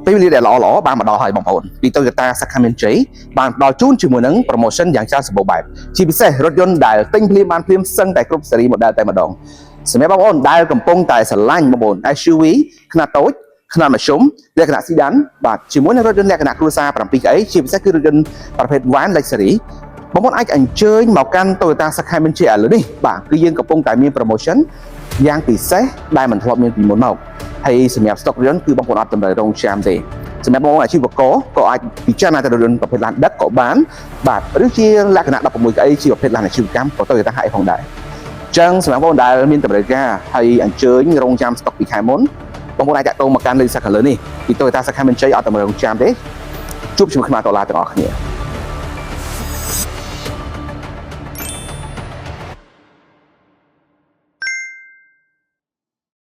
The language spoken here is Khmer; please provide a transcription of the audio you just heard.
ពេលវេលាដែលល្អបានមកដល់ហើយបងប្អូនពី Toyota សាខាមានជ័យបានដល់ជូនជាមួយនឹង promotion យ៉ាងច្រើនសម្បូរបែបជាពិសេសរថយន្តដែលទិញភ្លាមបានភ្លាមសឹងតែគ្រប់ស៊េរី model តែម្ដងសម្រាប់បងប្អូនដែលកំពុងតែស្រឡាញ់បងប្អូន SUV ខ្នាតតូចខ្នាតមធ្យមលក្ខណៈ sedan បាទជាមួយនឹងរថយន្តលក្ខណៈគ្រួសារ 7 កៅអីជាពិសេសគឺរថយន្តប្រភេទ van luxury បងប្អូនអាចអញ្ជើញមកកាន់ Toyota សាខាមានជ័យឥឡូវនេះបាទគឺយើងកំពុងតែមាន promotion យ៉ាងពិសេសដែលមិនធ្លាប់មានពីមុនមកហើយសម្រាប់ stock រថយន្តគឺបងប្អូនអត់តម្រូវរងចាំទេសម្រាប់បងប្អូនអាជីវករក៏អាចពិចារណាទៅរថយន្តប្រភេទឡានដឹកក៏បានបាទឬជាលក្ខណៈ 16 កៅអីជាប្រភេទឡានអាជីវកម្មក៏ Toyota ហើយផងដែរអញ្ចឹងសម្រាប់បងប្អូនដែលមានតម្រូវការហើយអញ្ជើញរងចាំ stock ពីខែមុនបងប្អូនអាចតាក់ទងមកកាន់លេខសាខាលើនេះពី Toyota សាខាមានជ័យអត់តម្រូវរងចាំទេជួបជាមួយខ្ញុំដុល្លារទាំងអស់គ្នា